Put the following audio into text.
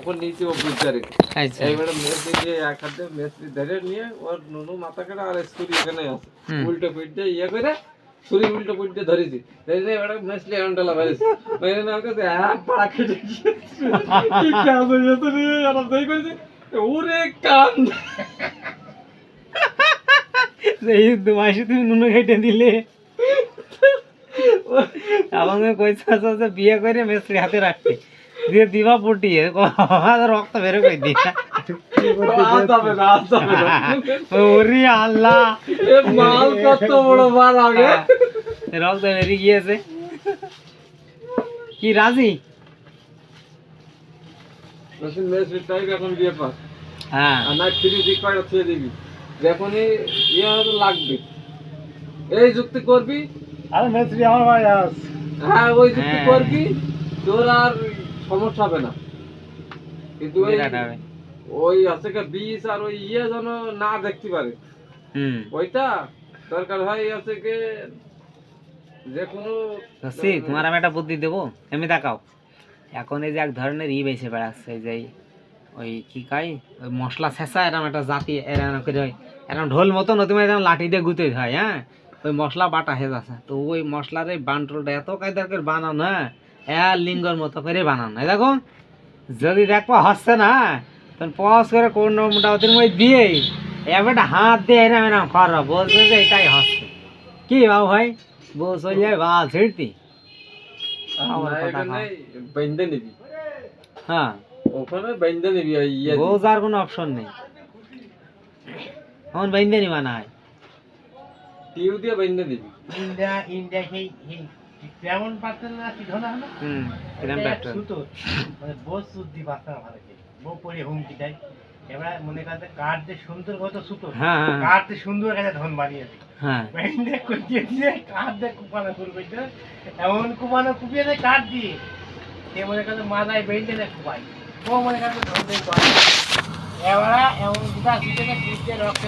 উপর নিচে ও বুঝতে রেখে আচ্ছা এইবারে মেসি দিয়ে এক হাতে মেসি ধরে নিয়ে ওর নুনু মাথা কাটা আর স্কুল এখানে আছে উল্টো পিঠে ইয়ে করে ছুরি উল্টো পিঠে ধরেছি ধরে এবারে মেসলি এন্ডলা বাইরে বাইরে না কাছে এক পাড়া খেতে কি কাজ হয়ে যেত রে আর তাই কইছে ওরে কান এই দুমাসে তুমি নুন খেটে দিলে আমাকে কইছা যে বিয়ে করে মেসরি হাতে রাখতে দিয়ে দিবা পটিয়ে রক্ত বেরো কই দি ওরে আল্লাহ এ মাল কত বড় মাল আগে রক্ত বেরিয়ে গিয়েছে কি রাজি মেসি মেসি টাইপ এখন বিয়ে পাস হ্যাঁ আর না ফ্রি দিক কয়টা ছেড়ে দিবি যখনই ইয়ে হবে লাগবে এই যুক্তি করবি আরে মেসরি আমার ভাই আস হ্যাঁ ওই যুক্তি করবি তোর আর সমস্যা হবে না কিন্তু ওই ওই আছে কে বিষ আর ওই ইয়ে যেন না দেখতে পারে ওইটা দরকার হয় আছে কে যে কোনো তোমার আমি একটা বুদ্ধি দেবো এমনি দেখাও এখন এই যে এক ধরনের ই বেছে বেড়াচ্ছে যে ওই কি কয় ওই মশলা ছেঁচা এরকম একটা জাতি এরকম করে এরকম ঢোল মতন তুমি এরকম লাঠি দিয়ে গুঁতে হয় হ্যাঁ ওই মশলা বাটা হেজ আছে তো ওই মশলার এই বান্টলটা এত কায়দার করে বানানো হ্যাঁ লিঙ্গর মতো করে বানানো দেখো যদি দেখবো হচ্ছে না তখন পজ করে কোন মোটামুটি ওই দিয়ে এবার হাত দিয়ে এরম এরম করো বলছে যে এটাই হচ্ছে কি বাবু ভাই বউ চলে যায় বা ছিড়তি বেঁধে নিবি হ্যাঁ ওখানে বেঁধে নিবি ওই ইয়ে বউ যার কোনো অপশন নেই এখন বেঁধে নিবা না হয় টিউ দিয়ে বেঁধে দিবি ইন্ডিয়া ইন্ডিয়া সেই কেমন পাচ্ছেন না কি ধনা হলো কিরম প্যাটার্ন সুতো মানে বস সুদ্ধি বাচ্চা ভালো কি বউ পরে হুমকি দেয় এবার মনে করতে কাঠ দিয়ে সুন্দর কত সুতো হ্যাঁ হ্যাঁ কাঠ দিয়ে সুন্দর কাছে ধন বানিয়ে দিই হ্যাঁ ইন্ডিয়া কুপিয়ে দিয়ে কাঠ দিয়ে কুপানো শুরু করছে এমন কুপানো কুপিয়ে দেয় কাঠ দিয়ে সে মনে করতে মাথায় বেঁধে দেয় কুপাই ও মনে করতে ধন দিয়ে এবার এমন দুটা সুতোকে রক্ত